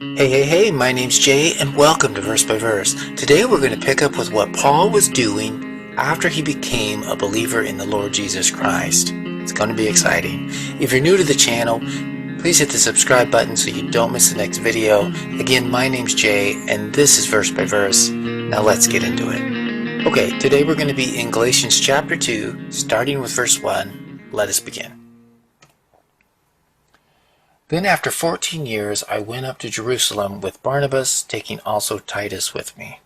Hey, my name's Jay, and welcome to Verse by Verse. Today we're going to pick up with what Paul was doing after he became a believer in the Lord Jesus Christ. It's going to be exciting. If you're new to the channel, please hit the subscribe button so you don't miss the next video. Again, my name's Jay, and this is Verse by Verse. Now let's get into it. Okay, today we're going to be in Galatians chapter 2, starting with verse 1. Let us begin. Then after 14 years I went up to Jerusalem with Barnabas, taking also Titus with me.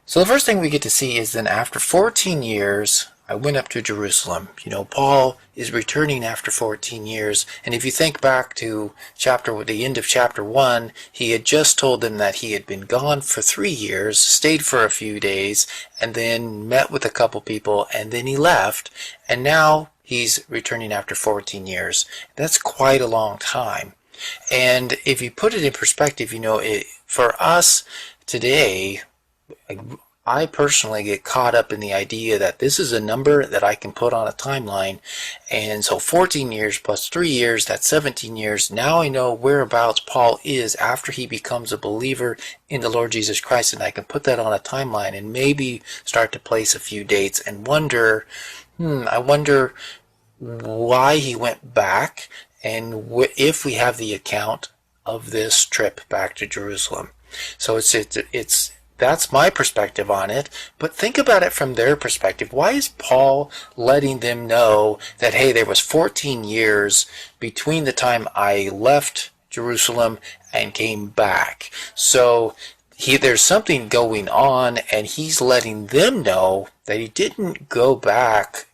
So the first thing we get to see is then after 14 years I went up to Jerusalem. Paul is returning after 14 years, and if you think back to the end of chapter 1, he had just told them that he had been gone for 3 years, stayed for a few days, and then met with a couple people, and then he left, and now he's returning after 14 years. That's quite a long time. And if you put it in perspective, for us today, I personally get caught up in the idea that this is a number that I can put on a timeline. And so 14 years plus 3 years, that's 17 years. Now I know whereabouts Paul is after he becomes a believer in the Lord Jesus Christ, and I can put that on a timeline and maybe start to place a few dates and wonder, I wonder why he went back, and if we have the account of this trip back to Jerusalem. So that's my perspective on it, but think about it from their perspective. Why is Paul letting them know that, hey, there was 14 years between the time I left Jerusalem and came back? So there's something going on, and he's letting them know that he didn't go back,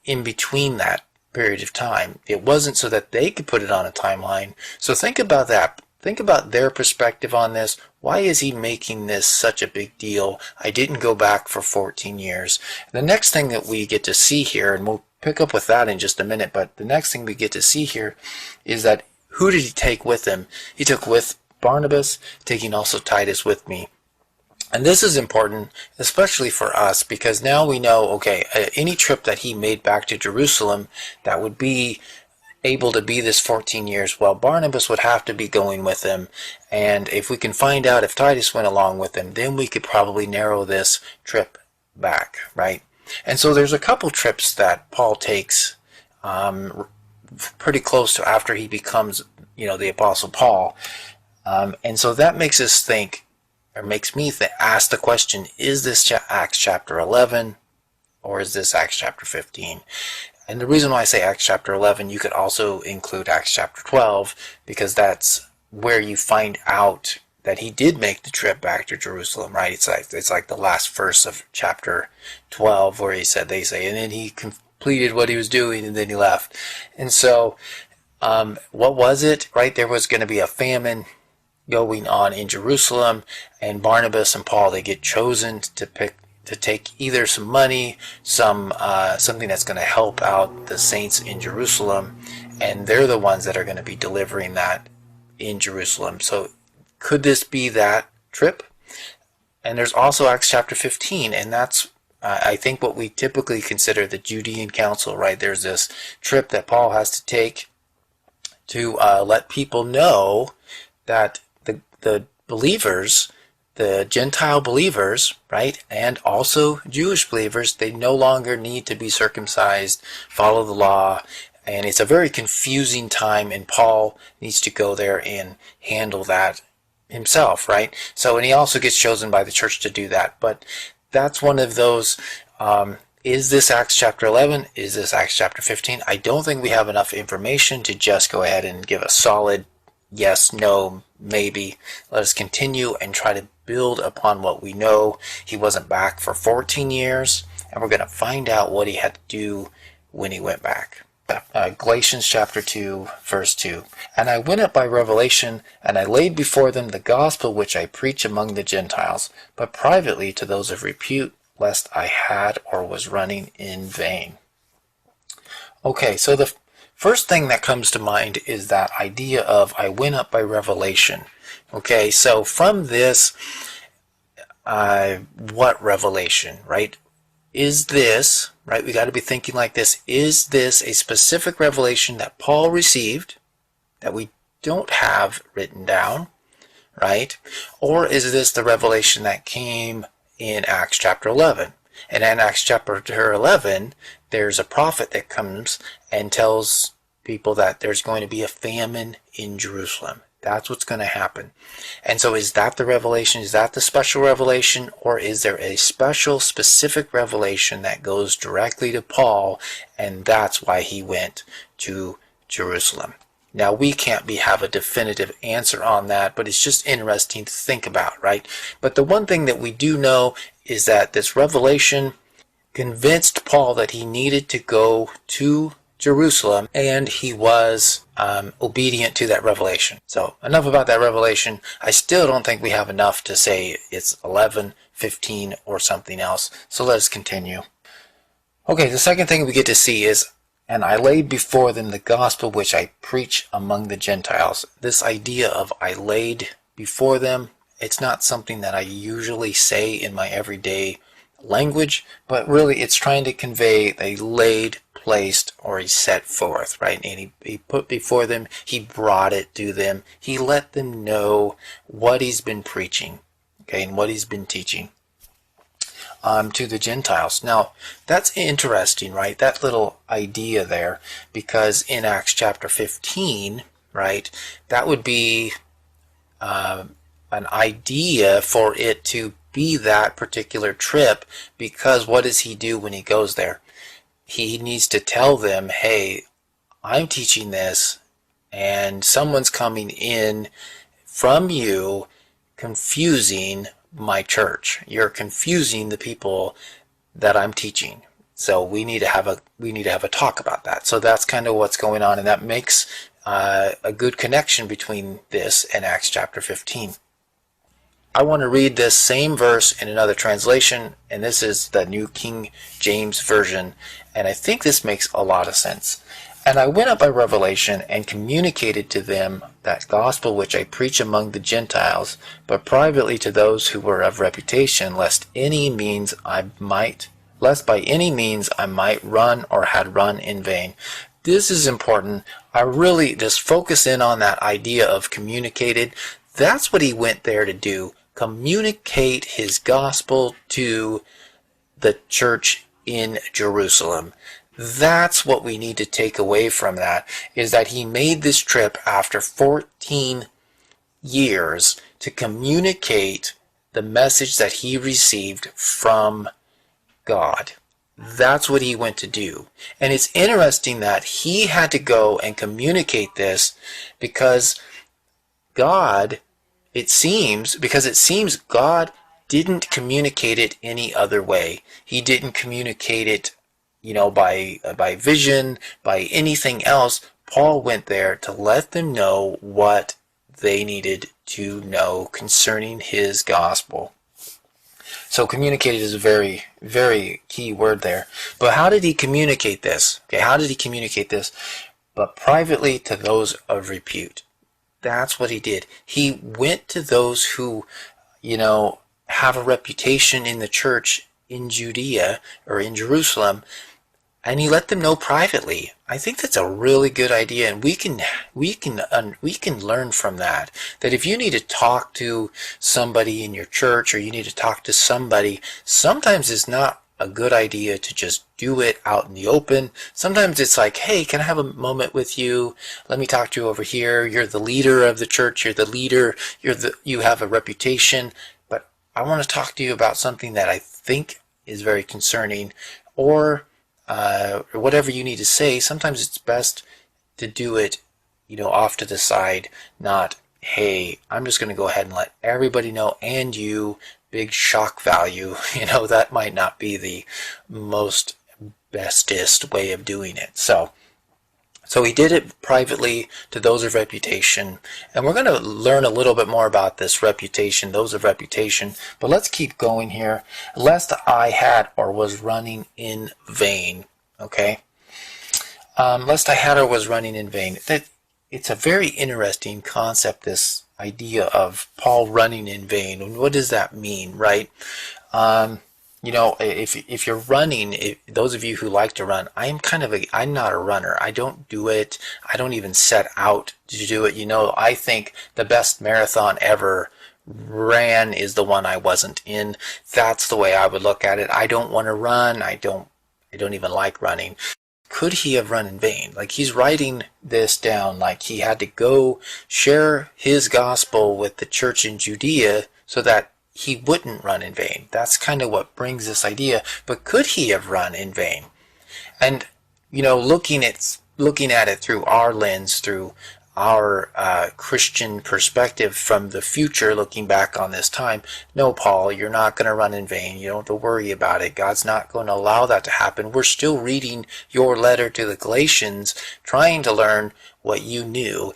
in between that period of time. It wasn't so that they could put it on a timeline. So think about that. Think about their perspective on this. Why is he making this such a big deal? I didn't go back for 14 years. The next thing that we get to see here, and we'll pick up with that in just a minute, but the next thing we get to see here is that who did he take with him? He took with Barnabas, taking also Titus with me. And this is important, especially for us, because now we know, okay, any trip that he made back to Jerusalem that would be able to be this 14 years, well, Barnabas would have to be going with him. And if we can find out if Titus went along with him, then we could probably narrow this trip back, right? And so there's a couple trips that Paul takes pretty close to after he becomes, the Apostle Paul. And so that makes us think, or makes me ask the question, is this Acts chapter 11 or is this Acts chapter 15? And the reason why I say Acts chapter 11, you could also include Acts chapter 12, because that's where you find out that he did make the trip back to Jerusalem, right? It's like the last verse of chapter 12 where they say, and then he completed what he was doing and then he left. And so what was it, right? There was going to be a famine going on in Jerusalem, and Barnabas and Paul, they get chosen to take either some money, something that's going to help out the saints in Jerusalem, and they're the ones that are going to be delivering that in Jerusalem. So could this be that trip? And there's also Acts chapter 15, and that's I think what we typically consider the Judean Council, right? There's this trip that Paul has to take to let people know that the believers, the Gentile believers, right, and also Jewish believers, they no longer need to be circumcised, follow the law, and it's a very confusing time, and Paul needs to go there and handle that himself, right? So, and he also gets chosen by the church to do that. But that's one of those, is this Acts chapter 11? Is this Acts chapter 15? I don't think we have enough information to just go ahead and give a solid yes, no, maybe. Let us continue and try to build upon what we know. He wasn't back for 14 years, and we're going to find out what he had to do when he went back. Galatians chapter 2, verse 2. And I went up by revelation, and I laid before them the gospel which I preach among the Gentiles, but privately to those of repute, lest I had or was running in vain. Okay, so the first thing that comes to mind is that idea of I went up by revelation. Okay, so from this, what revelation, right? Is this, right, we got to be thinking like this, is this a specific revelation that Paul received that we don't have written down, right? Or is this the revelation that came in Acts chapter 11? And in Acts chapter 11, there's a prophet that comes and tells people that there's going to be a famine in Jerusalem. That's what's going to happen. And so is that the revelation? Is that the special revelation? Or is there a special, specific revelation that goes directly to Paul, and that's why he went to Jerusalem? Now, we can't have a definitive answer on that, but it's just interesting to think about, right? But the one thing that we do know is that this revelation convinced Paul that he needed to go to Jerusalem, and he was obedient to that revelation. So enough about that revelation. I still don't think we have enough to say it's 11, 15, or something else. So let us continue. Okay, the second thing we get to see is, and I laid before them the gospel which I preach among the Gentiles. This idea of I laid before them, it's not something that I usually say in my everyday language, but really it's trying to convey they laid, placed, or he set forth, right? And he put before them, he brought it to them, he let them know what he's been preaching, okay, and what he's been teaching to the Gentiles. Now, that's interesting, right? That little idea there, because in Acts chapter 15, right, that would be an idea for it to be that particular trip, because what does he do when he goes there? He needs to tell them, hey, I'm teaching this, and someone's coming in from you confusing my church. You're confusing the people that I'm teaching. So we need to have a talk about that. So that's kind of what's going on, and that makes a good connection between this and Acts chapter 15. I want to read this same verse in another translation, and this is the New King James Version, and I think this makes a lot of sense. And I went up by revelation and communicated to them that gospel which I preach among the Gentiles, but privately to those who were of reputation, lest by any means I might run or had run in vain. This is important. I really just focus in on that idea of communicated. That's what he went there to do. Communicate his gospel to the church in Jerusalem. That's what we need to take away from that, is that he made this trip after 14 years to communicate the message that he received from God. That's what he went to do. And it's interesting that he had to go and communicate this because it seems God didn't communicate it any other way. He didn't communicate it, by vision, by anything else. Paul went there to let them know what they needed to know concerning his gospel. So communicated is a very, very key word there. But how did he communicate this? Okay, how did he communicate this? But privately to those of repute. That's what he did. He went to those who, have a reputation in the church in Judea or in Jerusalem, and he let them know privately. I think that's a really good idea, and we can learn from that. That if you need to talk to somebody in your church, or you need to talk to somebody, sometimes it's not a good idea to just do it out in the open. Sometimes it's like, hey, can I have a moment with you? Let me talk to you over here. You're the leader of the church. You're the leader. You have a reputation, but I want to talk to you about something that I think is very concerning, or whatever you need to say. Sometimes it's best to do it, off to the side, not, hey, I'm just going to go ahead and let everybody know, and you, big shock value, that might not be the most bestest way of doing it. So he did it privately to those of reputation, and we're going to learn a little bit more about this reputation, those of reputation, but let's keep going here. Lest I had or was running in vain, okay? Lest I had or was running in vain. It's a very interesting concept, this idea of Paul running in vain. And what does that mean, right? if you're running, those of you who like to run, I'm not a runner. I don't do it. I don't even set out to do it. I think the best marathon ever ran is the one I wasn't in. That's the way I would look at it. I don't want to run. I don't even like running. Could he have run in vain? Like, he's writing this down like he had to go share his gospel with the church in Judea so that he wouldn't run in vain. That's kind of what brings this idea. But could he have run in vain? And, looking at it through our lens, through our Christian perspective from the future, looking back on this time, no, Paul, you're not going to run in vain. You don't have to worry about it. God's not going to allow that to happen. We're still reading your letter to the Galatians, trying to learn what you knew.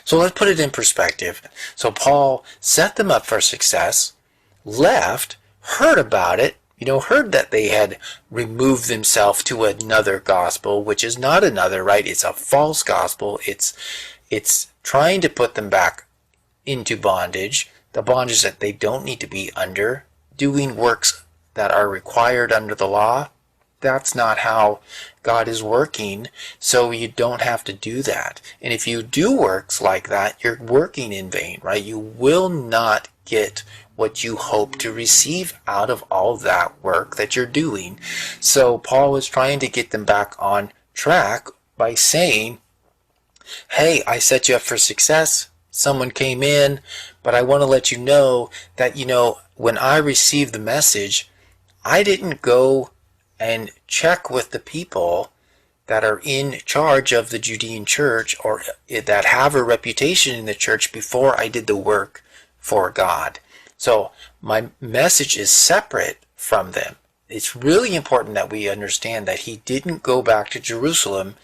So let's put it in perspective. So Paul set them up for success, left, heard about it, heard that they had removed themselves to another gospel, which is not another, right? It's a false gospel. It's trying to put them back into bondage, the bondage that they don't need to be under, doing works that are required under the law. That's not how God is working, so you don't have to do that. And if you do works like that, you're working in vain, right? You will not get what you hope to receive out of all that work that you're doing. So Paul was trying to get them back on track by saying, hey, I set you up for success. Someone came in, but I want to let you know that, when I received the message, I didn't go and check with the people that are in charge of the Judean church or that have a reputation in the church before I did the work for God. So my message is separate from them. It's really important that we understand that he didn't go back to Jerusalem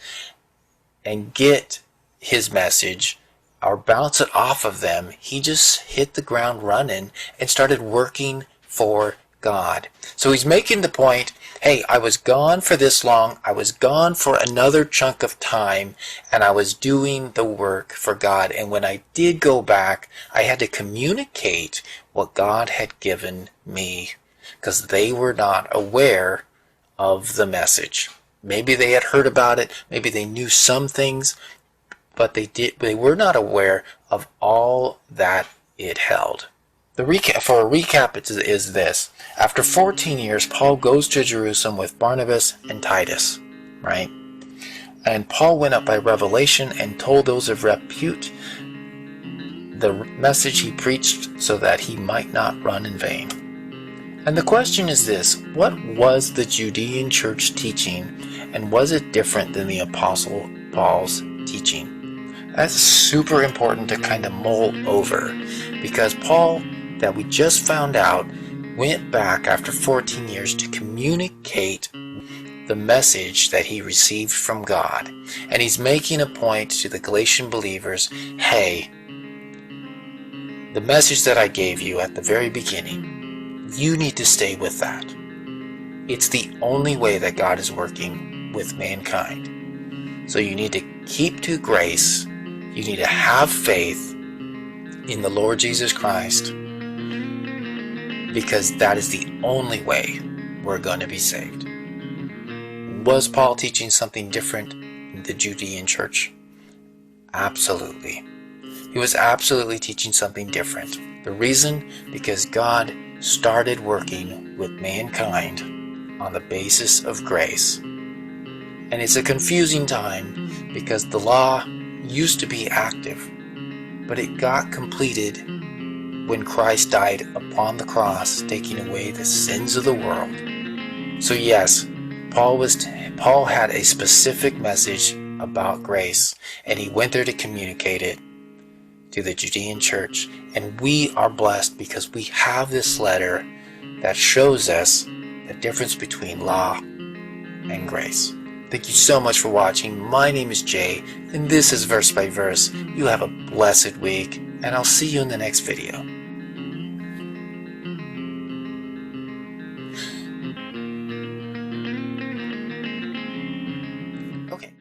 and get his message or bounce it off of them. He just hit the ground running and started working for God. So he's making the point, hey, I was gone for this long, I was gone for another chunk of time, and I was doing the work for God. And when I did go back, I had to communicate what God had given me, because they were not aware of the message. Maybe they had heard about it, maybe they knew some things, but they were not aware of all that it held. For a recap, it is this. After 14 years, Paul goes to Jerusalem with Barnabas and Titus, right? And Paul went up by revelation and told those of repute the message he preached so that he might not run in vain. And the question is this: what was the Judean church teaching, and was it different than the Apostle Paul's teaching? That's super important to kind of mull over, because Paul, that we just found out, went back after 14 years to communicate the message that he received from God. And he's making a point to the Galatian believers, hey, the message that I gave you at the very beginning, you need to stay with that. It's the only way that God is working with mankind. So you need to keep to grace. You need to have faith in the Lord Jesus Christ, because that is the only way we're going to be saved. Was Paul teaching something different in the Judean church? Absolutely. He was absolutely teaching something different. The reason? Because God started working with mankind on the basis of grace. And it's a confusing time because the law used to be active, but it got completed when Christ died upon the cross, taking away the sins of the world. So yes, Paul had a specific message about grace, and he went there to communicate it to the Judean church. And we are blessed because we have this letter that shows us the difference between law and grace. Thank you so much for watching. My name is Jay, and this is Verse by Verse. You have a blessed week, and I'll see you in the next video.